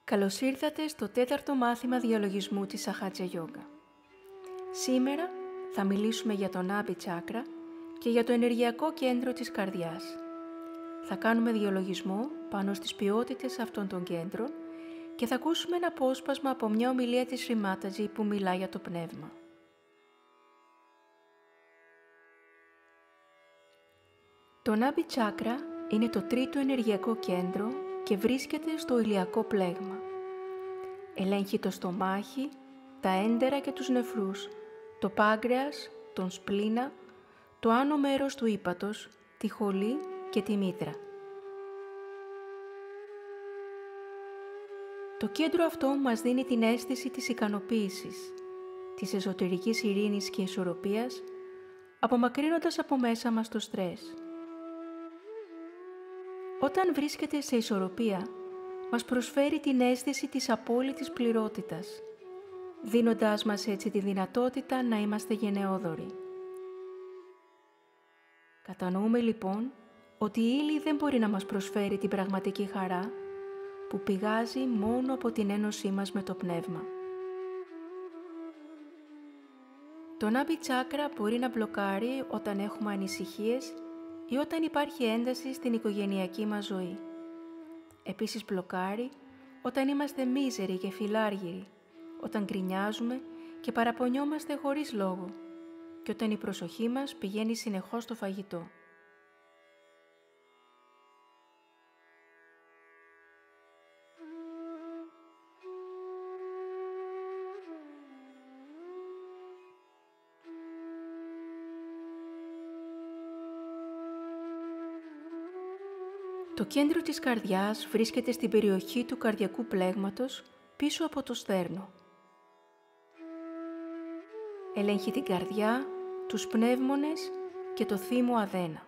Καλώς ήρθατε στο τέταρτο μάθημα διαλογισμού της Αχάτζα Γιόγκα. Σήμερα θα μιλήσουμε για το Νάμπι Τσάκρα και για το ενεργειακό κέντρο της καρδιάς. Θα κάνουμε διαλογισμό πάνω στις ποιότητες αυτών των κέντρων και θα ακούσουμε ένα απόσπασμα από μια ομιλία της Σρι Μάτατζι που μιλά για το πνεύμα. Το Νάμπι Τσάκρα είναι το τρίτο ενεργειακό κέντρο και βρίσκεται στο ηλιακό πλέγμα. Ελέγχει το στομάχι, τα έντερα και τους νεφρούς, το πάγκρεας, τον σπλήνα, το άνω μέρος του ύπατος, τη χολή και τη μήτρα. Το κέντρο αυτό μας δίνει την αίσθηση της ικανοποίησης, της εσωτερικής ειρήνης και ισορροπίας, απομακρύνοντας από μέσα μας το στρες. Όταν βρίσκεται σε ισορροπία, μας προσφέρει την αίσθηση της απόλυτης πληρότητας, δίνοντάς μας έτσι τη δυνατότητα να είμαστε γενναιόδοροι. Κατανοούμε λοιπόν ότι η ύλη δεν μπορεί να μας προσφέρει την πραγματική χαρά που πηγάζει μόνο από την ένωσή μας με το πνεύμα. Το Νάμπι Τσάκρα μπορεί να μπλοκάρει όταν έχουμε ανησυχίες ή όταν υπάρχει ένταση στην οικογενειακή μας ζωή. Επίσης μπλοκάρει όταν είμαστε μίζεροι και φιλάργυροι, όταν γκρινιάζουμε και παραπονιόμαστε χωρίς λόγο και όταν η προσοχή μας πηγαίνει συνεχώς στο φαγητό. Το κέντρο της καρδιάς βρίσκεται στην περιοχή του καρδιακού πλέγματος πίσω από το στέρνο. Ελέγχει την καρδιά, τους πνεύμονες και το θύμο αδένα.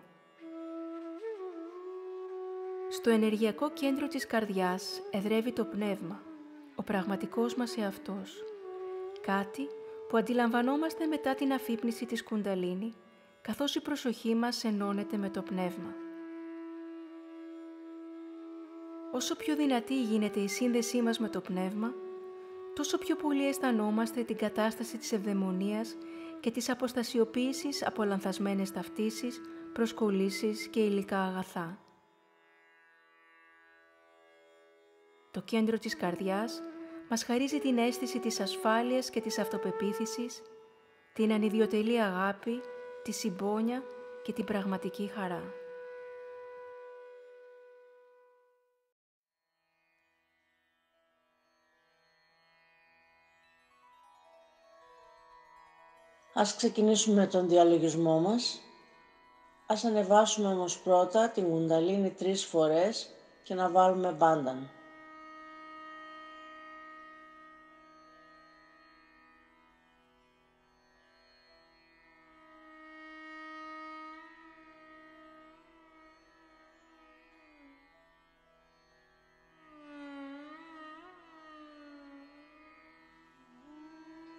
Στο ενεργειακό κέντρο της καρδιάς εδρεύει το πνεύμα, ο πραγματικός μας εαυτός. Κάτι που αντιλαμβανόμαστε μετά την αφύπνιση της κουνταλίνη, καθώς η προσοχή μας ενώνεται με το πνεύμα. Όσο πιο δυνατή γίνεται η σύνδεσή μας με το πνεύμα, τόσο πιο πολύ αισθανόμαστε την κατάσταση της ευδαιμονίας και της αποστασιοποίησης από λανθασμένες ταυτίσεις, προσκολήσεις και υλικά αγαθά. Το κέντρο της καρδιάς μας χαρίζει την αίσθηση της ασφάλειας και της αυτοπεποίθησης, την ανιδιοτελή αγάπη, τη συμπόνια και την πραγματική χαρά. Ας ξεκινήσουμε τον διαλογισμό μας. Ας ανεβάσουμε όμως πρώτα την κουνταλίνη 3 φορές και να βάλουμε μπάνταν.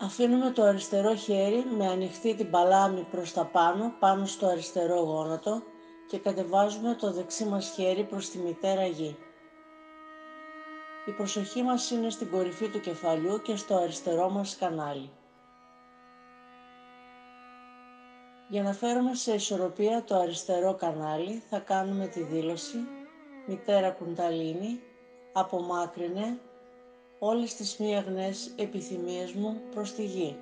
Αφήνουμε το αριστερό χέρι με ανοιχτή την παλάμη προς τα πάνω, πάνω στο αριστερό γόνατο και κατεβάζουμε το δεξί μας χέρι προς τη μητέρα γη. Η προσοχή μας είναι στην κορυφή του κεφαλιού και στο αριστερό μας κανάλι. Για να φέρουμε σε ισορροπία το αριστερό κανάλι θα κάνουμε τη δήλωση «Μητέρα Κουνταλίνη, απομάκρυνε όλες τις μη αγνές επιθυμίες μου προς τη γη».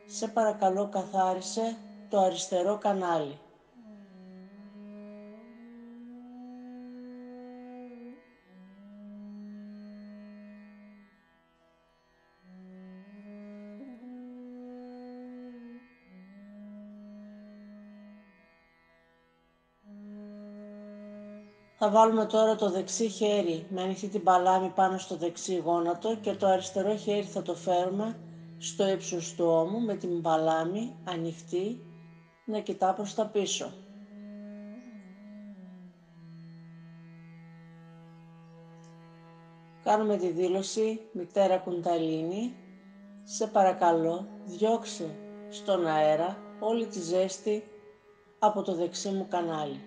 Σε παρακαλώ καθάρισε το αριστερό κανάλι. Θα βάλουμε τώρα το δεξί χέρι με ανοιχτή την παλάμη πάνω στο δεξί γόνατο και το αριστερό χέρι θα το φέρουμε στο ύψος του ώμου με την παλάμη ανοιχτή να κοιτά προς τα πίσω. Κάνουμε τη δήλωση «Μητέρα Κουνταλίνη, σε παρακαλώ διώξε στον αέρα όλη τη ζέστη από το δεξί μου κανάλι».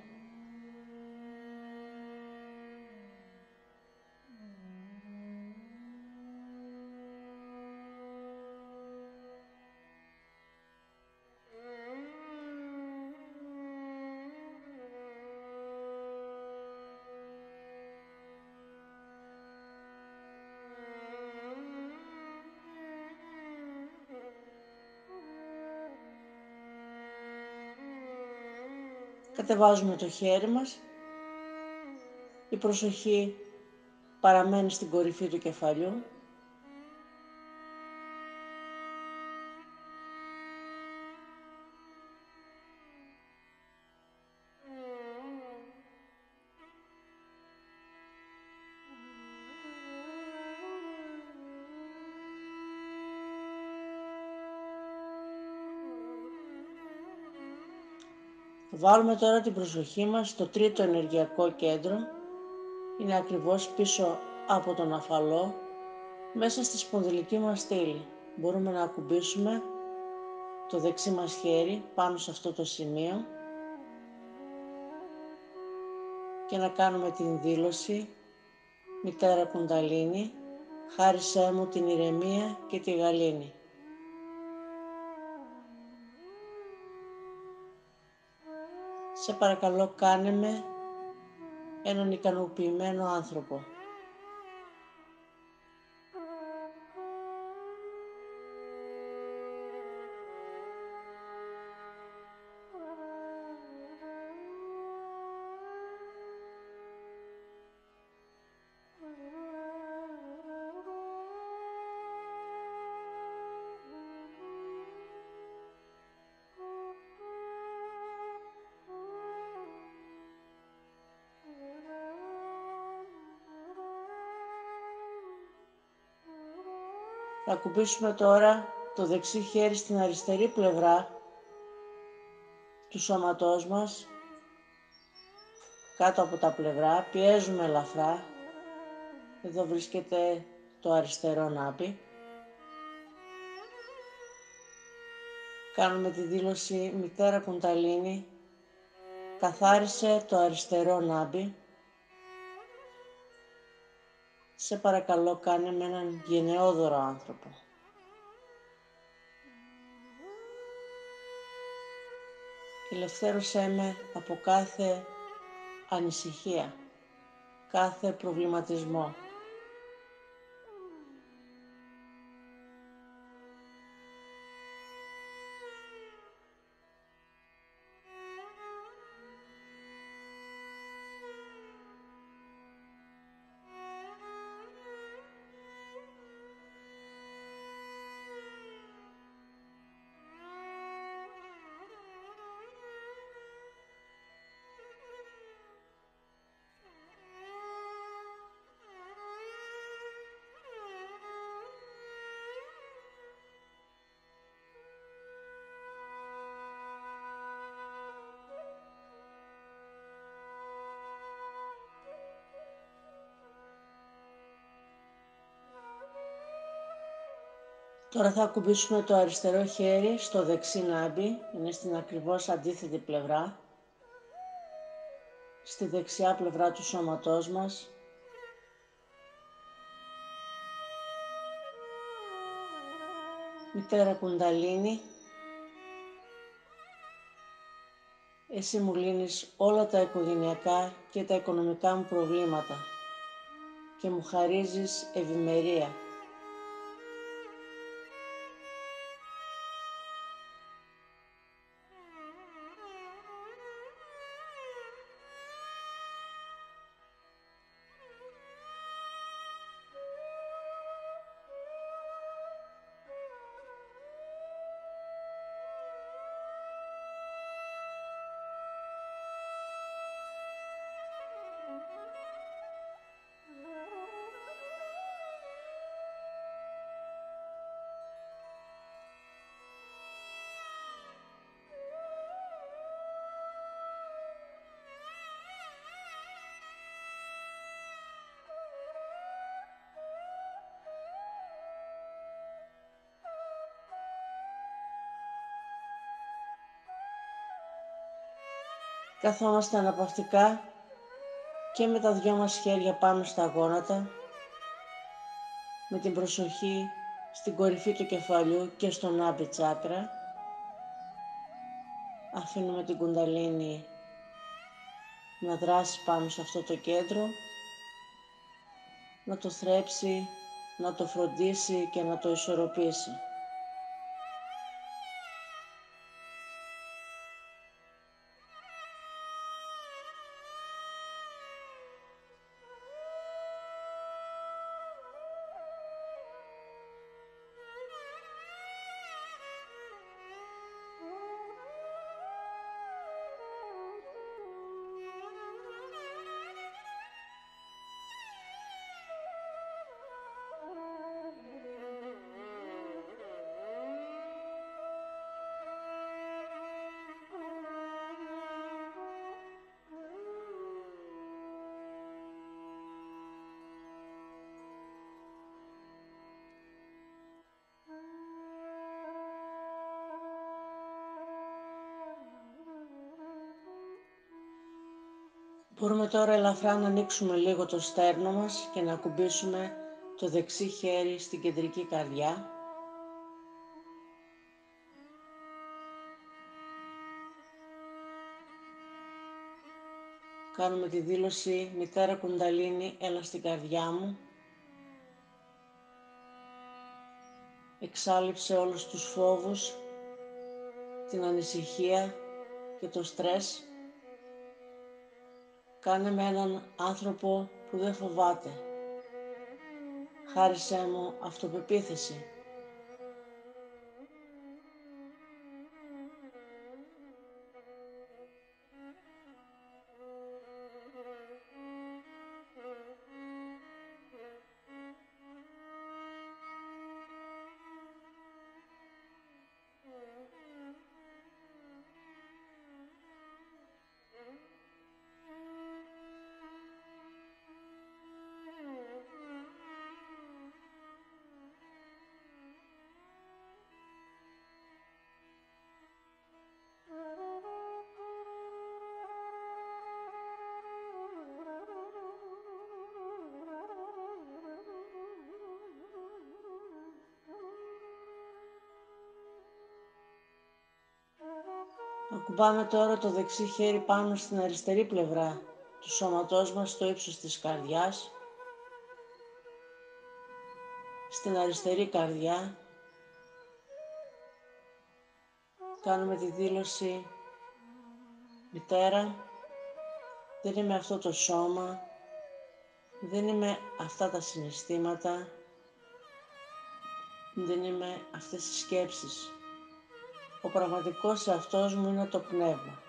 Κατεβάζουμε το χέρι μας, η προσοχή παραμένει στην κορυφή του κεφαλιού. Βάλουμε τώρα την προσοχή μας στο τρίτο ενεργειακό κέντρο. Είναι ακριβώς πίσω από τον αφαλό, μέσα στη σπονδυλική μας στήλη. Μπορούμε να ακουμπήσουμε το δεξί μας χέρι πάνω σε αυτό το σημείο και να κάνουμε την δήλωση «Μητέρα Κουνταλίνη, χάρισέ μου την ηρεμία και τη γαλήνη». Σε παρακαλώ, κάνε με έναν ικανοποιημένο άνθρωπο. Θα ακουμπήσουμε τώρα το δεξί χέρι στην αριστερή πλευρά του σώματός μας, κάτω από τα πλευρά, πιέζουμε ελαφρά. Εδώ βρίσκεται το αριστερό νάπι. Κάνουμε τη δήλωση «Μητέρα Κουνταλίνη, καθάρισε το αριστερό νάμπι». Σε παρακαλώ, κάνε με έναν γενναιόδωρο άνθρωπο. Ελευθέρωσέ με από κάθε ανησυχία, κάθε προβληματισμό. Τώρα θα ακουμπήσουμε το αριστερό χέρι στο δεξί νάμπι, είναι στην ακριβώς αντίθετη πλευρά, στη δεξιά πλευρά του σώματός μας. Μητέρα Κουνταλίνη, εσύ μου λύνεις όλα τα οικογενειακά και τα οικονομικά μου προβλήματα και μου χαρίζεις ευημερία. Καθόμαστε αναπαυτικά και με τα δυο μας χέρια πάνω στα γόνατα, με την προσοχή στην κορυφή του κεφαλιού και στο νάμπι τσάκρα. Αφήνουμε την Κουνταλίνη να δράσει πάνω σε αυτό το κέντρο, να το θρέψει, να το φροντίσει και να το ισορροπήσει. Μπορούμε τώρα ελαφρά να ανοίξουμε λίγο το στέρνο μας και να ακουμπήσουμε το δεξί χέρι στην κεντρική καρδιά. Κάνουμε τη δήλωση «Μητέρα Κουνταλίνη, έλα στην καρδιά μου». Εξάλειψε όλους τους φόβους, την ανησυχία και το στρες. Κάνε με έναν άνθρωπο που δεν φοβάται. Χάρισέ μου αυτοπεποίθηση. Ακουμπάμε τώρα το δεξί χέρι πάνω στην αριστερή πλευρά του σώματός μας, στο ύψος της καρδιάς, στην αριστερή καρδιά. Κάνουμε τη δήλωση «Μητέρα, δεν είμαι αυτό το σώμα, δεν είμαι αυτά τα συναισθήματα, δεν είμαι αυτές τις σκέψεις. Ο πραγματικός εαυτός μου είναι το πνεύμα».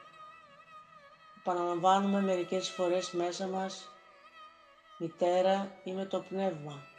Επαναλαμβάνουμε μερικές φορές μέσα μας «Μητέρα, είμαι το πνεύμα».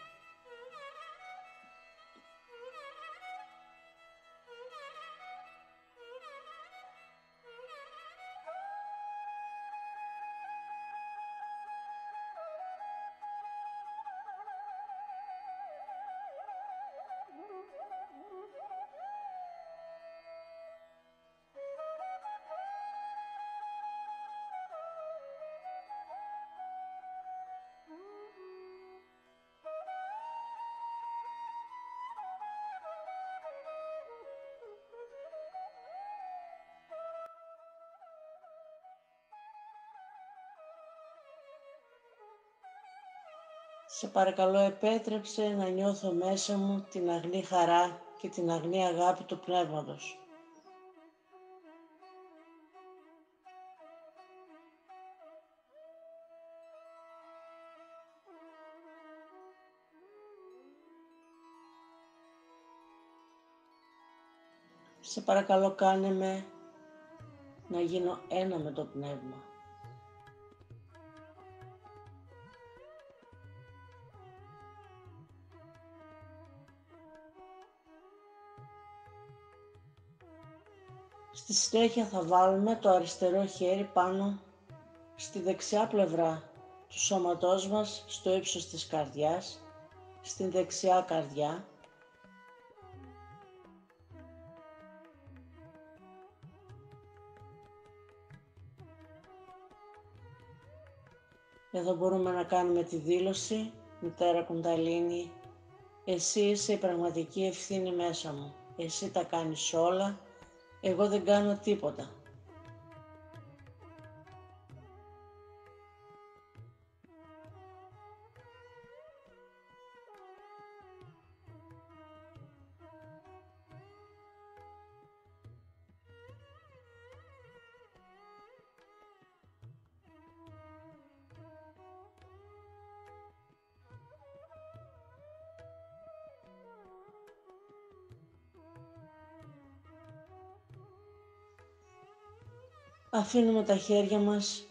Σε παρακαλώ, επέτρεψε να νιώθω μέσα μου την αγνή χαρά και την αγνή αγάπη του Πνεύματος. Σε παρακαλώ, κάνε με να γίνω ένα με το Πνεύμα. Στη συνέχεια θα βάλουμε το αριστερό χέρι πάνω στη δεξιά πλευρά του σώματός μας, στο ύψος της καρδιάς, στην δεξιά καρδιά. Εδώ μπορούμε να κάνουμε τη δήλωση «Μητέρα Κουνταλίνη, εσύ είσαι η πραγματική ευθύνη μέσα μου. Εσύ τα κάνεις όλα, εγώ δεν κάνω τίποτα». Αφήνουμε τα χέρια μας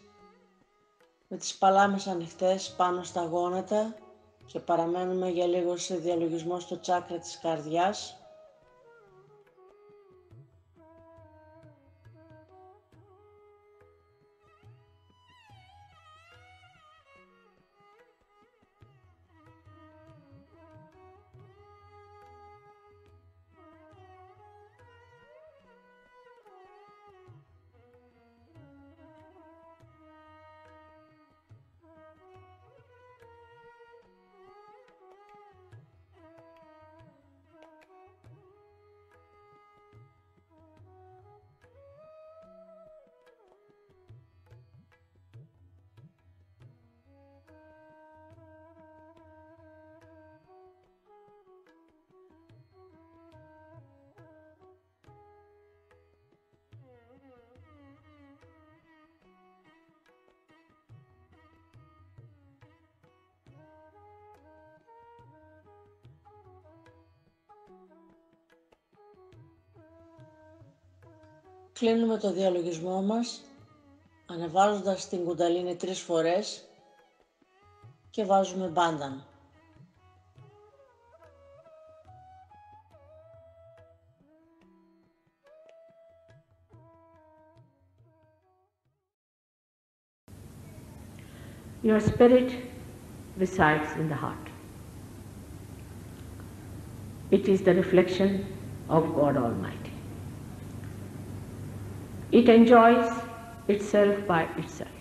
με τις παλάμες ανοιχτές πάνω στα γόνατα και παραμένουμε για λίγο σε διαλογισμό στο τσάκρα της καρδιάς. Κλείνουμε το διαλογισμό μας, ανεβάζοντας την κουνταλίνη 3 φορές και βάζουμε μπάνταν. Your spirit resides in the heart. It is the reflection of God Almighty. It enjoys itself by itself.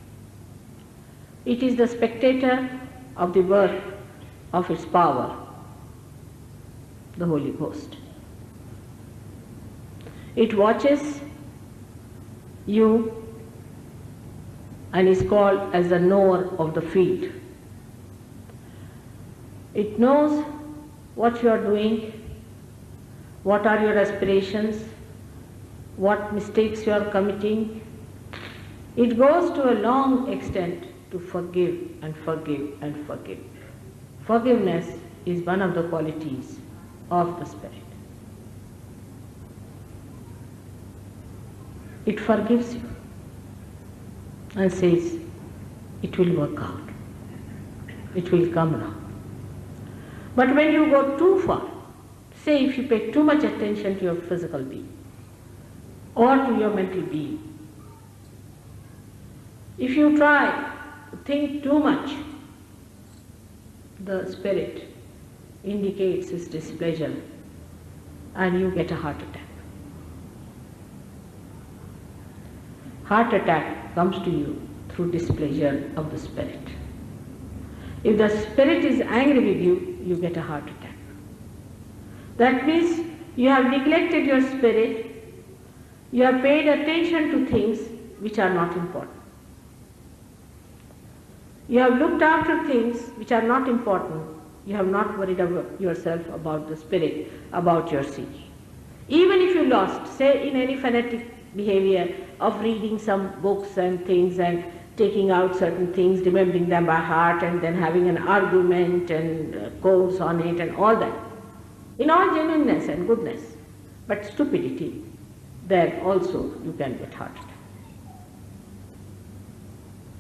It is the spectator of the work of its power, the Holy Ghost. It watches you and is called as the knower of the field. It knows what you are doing, what are your aspirations, what mistakes you are committing. It goes to a long extent to forgive and forgive and forgive. Forgiveness is one of the qualities of the Spirit. It forgives you and says, it will work out, it will come around. But when you go too far, say if you pay too much attention to your physical being or to your mental being, if you try to think too much, the Spirit indicates its displeasure and you get a heart attack. Heart attack comes to you through displeasure of the Spirit. If the Spirit is angry with you, you get a heart attack. That means you have neglected your spirit, you have paid attention to things which are not important. You have looked after things which are not important. You have not worried about yourself about the Spirit, about your seeking. Even if you lost, say in any fanatic behavior of reading some books and things and taking out certain things, remembering them by heart and then having an argument and course on it and all that, in all genuineness and goodness, but stupidity, then also you can get heart attack.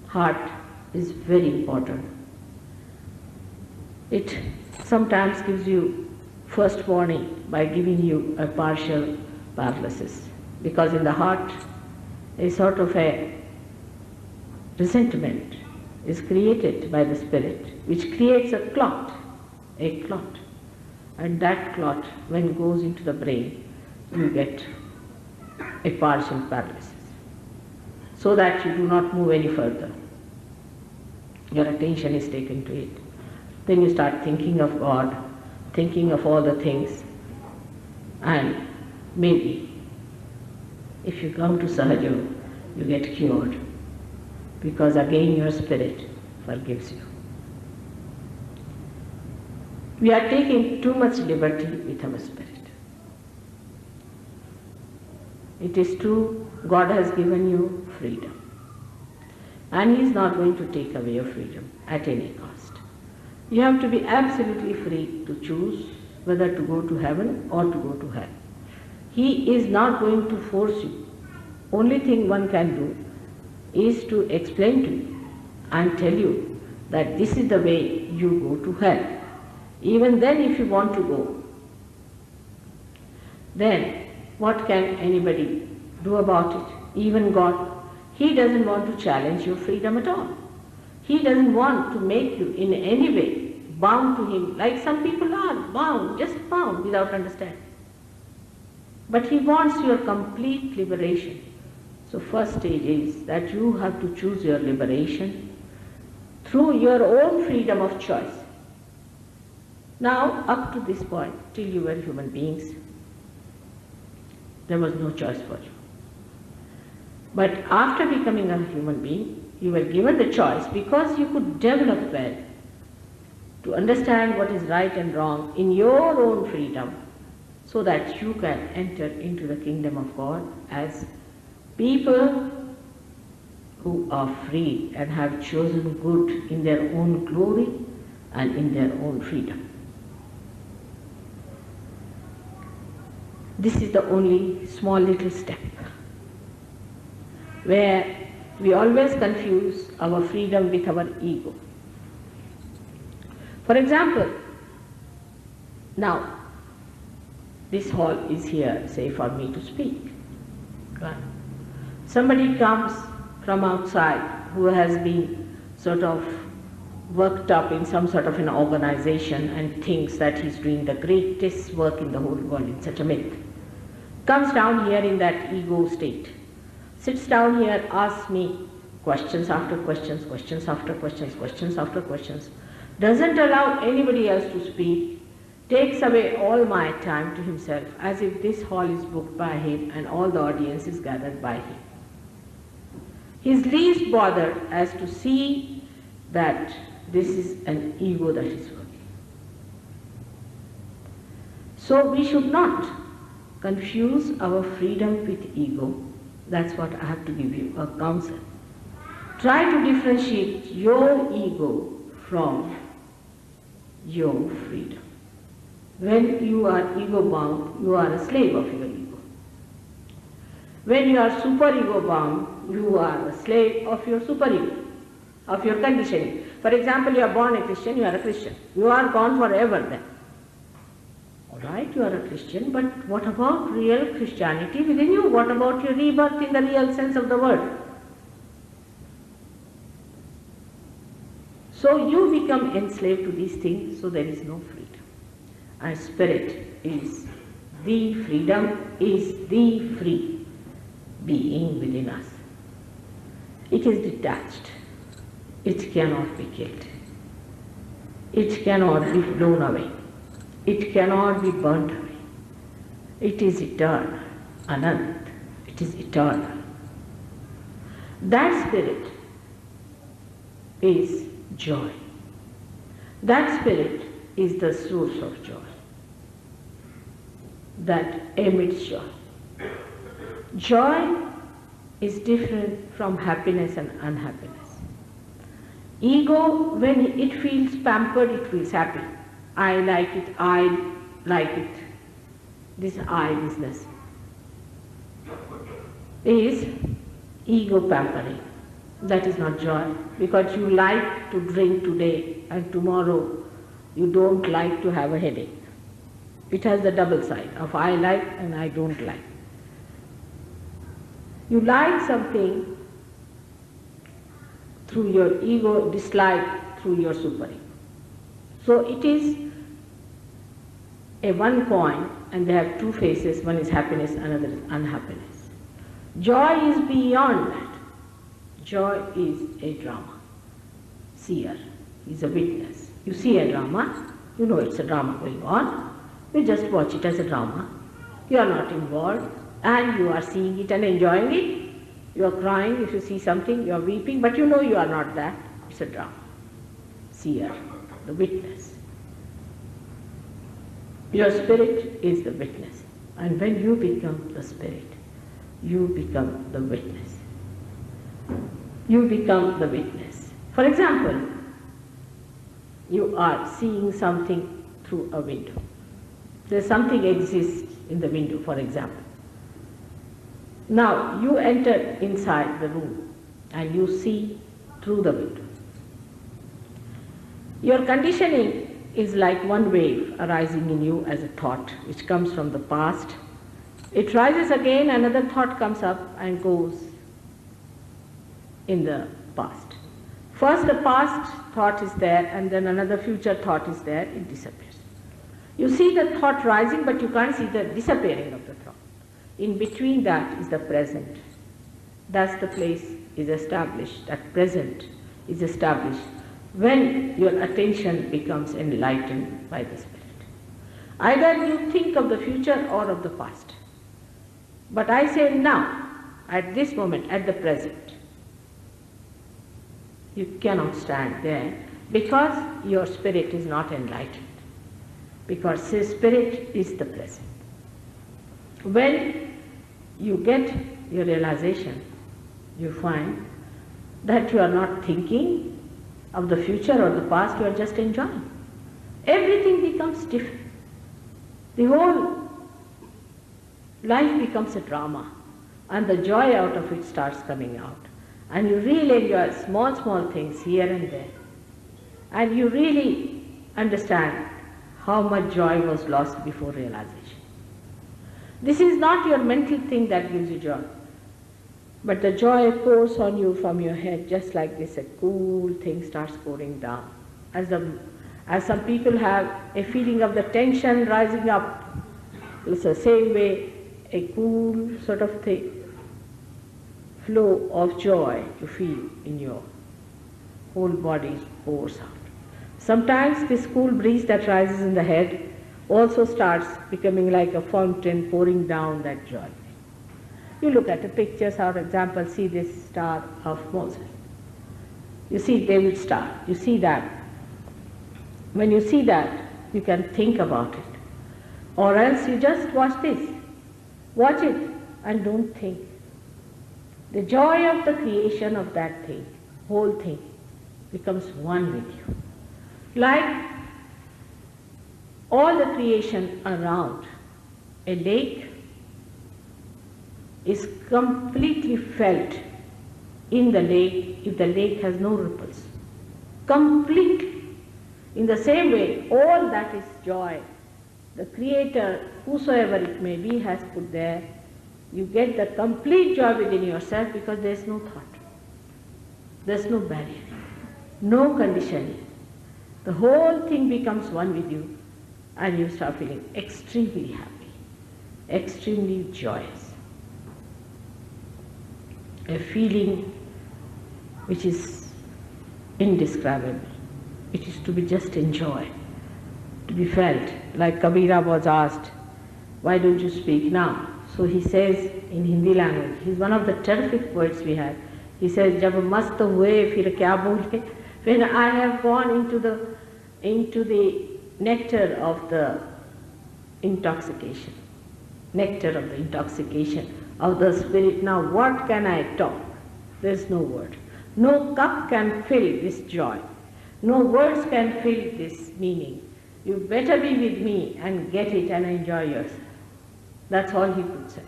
Heart is very important. It sometimes gives you first warning by giving you a partial paralysis, because in the heart a sort of a resentment is created by the Spirit, which creates a clot, and that clot, when it goes into the brain, you get a partial paralysis, so that you do not move any further. Your attention is taken to it. Then you start thinking of God, thinking of all the things, and maybe if you come to Sahaja, you get cured, because again your spirit forgives you. We are taking too much liberty with our spirit. It is true, God has given you freedom, and He is not going to take away your freedom at any cost. You have to be absolutely free to choose whether to go to heaven or to go to hell. He is not going to force you. Only thing one can do is to explain to you and tell you that this is the way you go to hell. Even then, if you want to go, then what can anybody do about it? Even God, He doesn't want to challenge your freedom at all. He doesn't want to make you in any way bound to Him, like some people are bound, just bound without understanding. But He wants your complete liberation. So first stage is that you have to choose your liberation through your own freedom of choice. Now, up to this point, till you were human beings, there was no choice for you. But after becoming a human being, you were given the choice because you could develop well to understand what is right and wrong in your own freedom, so that you can enter into the kingdom of God as people who are free and have chosen good in their own glory and in their own freedom. This is the only small little step where we always confuse our freedom with our ego. For example, now this hall is here, say, for me to speak. Right? Somebody comes from outside who has been sort of worked up in some sort of an organization and thinks that he's doing the greatest work in the whole world in such a myth. Comes down here in that ego state, sits down here, asks me questions after questions, questions after questions, questions after questions, doesn't allow anybody else to speak, takes away all my time to himself, as if this hall is booked by him and all the audience is gathered by him. He is least bothered as to see that this is an ego that is working. So we should not confuse our freedom with ego. That's what I have to give you a counsel. Try to differentiate your ego from your freedom. When you are ego bound, you are a slave of your ego. When you are super ego bound, you are a slave of your super ego, of your conditioning. For example, you are born a Christian, you are a Christian. You are gone forever then. Alright, you are a Christian, but what about real Christianity within you? What about your rebirth in the real sense of the word? So you become enslaved to these things, so there is no freedom. And spirit is the freedom, is the free being within us. It is detached. It cannot be killed. It cannot be blown away. It cannot be burnt away. It is eternal, Anant. It is eternal. That spirit is joy. That spirit is the source of joy. That emits joy. Joy is different from happiness and unhappiness. Ego, when it feels pampered, it feels happy. I like it, I like it. This I business is ego pampering. That is not joy, because you like to drink today and tomorrow you don't like to have a headache. It has the double side of I like and I don't like. You like something through your ego, dislike through your super ego. So it is a one coin and they have two faces, one is happiness, another is unhappiness. Joy is beyond that. Joy is a drama. Seer is a witness. You see a drama, you know it's a drama going on, you just watch it as a drama. You are not involved and you are seeing it and enjoying it. You are crying if you see something, you are weeping, but you know you are not that. It's a drama. Seer, the witness. Your spirit is the witness. And when you become the spirit, you become the witness. You become the witness. For example, you are seeing something through a window. There's something exists in the window, for example. Now, you enter inside the room and you see through the window. Your conditioning is like one wave arising in you as a thought which comes from the past. It rises again, another thought comes up and goes in the past. First the past thought is there and then another future thought is there, it disappears. You see the thought rising but you can't see the disappearing of the thought. In between that is the present. Thus the place is established, that present is established when your attention becomes enlightened by the Spirit. Either you think of the future or of the past. But I say now, at this moment, at the present, you cannot stand there because your spirit is not enlightened. Because spirit is the present. When you get your realization, you find that you are not thinking of the future or the past, you are just enjoying. Everything becomes different. The whole life becomes a drama. and the joy out of it starts coming out. And you really enjoy small things here and there. And you really understand how much joy was lost before realization. This is not your mental thing that gives you joy, but the joy pours on you from your head, just like this, a cool thing starts pouring down. As some people have a feeling of the tension rising up, it's the same way a cool sort of thing, flow of joy you feel in your whole body pours out. Sometimes this cool breeze that rises in the head also starts becoming like a fountain pouring down that joy. You look at the pictures, for example, see this star of Moses. You see David's star, you see that. When you see that, you can think about it. Or else you just watch this. Watch it and don't think. The joy of the creation of that thing, whole thing, becomes one with you. Like all the creation around, a lake is completely felt in the lake if the lake has no ripples. Completely. In the same way, all that is joy, the Creator, whosoever it may be, has put there. You get the complete joy within yourself because there is no thought. There is no barrier, no conditioning. The whole thing becomes one with you and you start feeling extremely happy, extremely joyous. A feeling which is indescribable. It is to be just enjoyed, to be felt. Like Kabira was asked, why don't you speak now? So he says in Hindi language, he's one of the terrific poets we have. He says, Jab mast hue fir kya bole? When I have gone into the nectar of the intoxication of the spirit, now what can I talk? There's no word. No cup can fill this joy. No words can fill this meaning. You better be with me and get it and enjoy yourself. That's all he could say.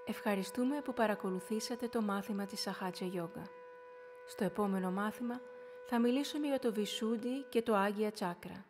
Ευχαριστούμε που παρακολουθήσατε το μάθημα της Σαχάτζα Γιόγκα. Στο επόμενο μάθημα θα μιλήσουμε για το Βισούντι και το Άγια Τσάκρα.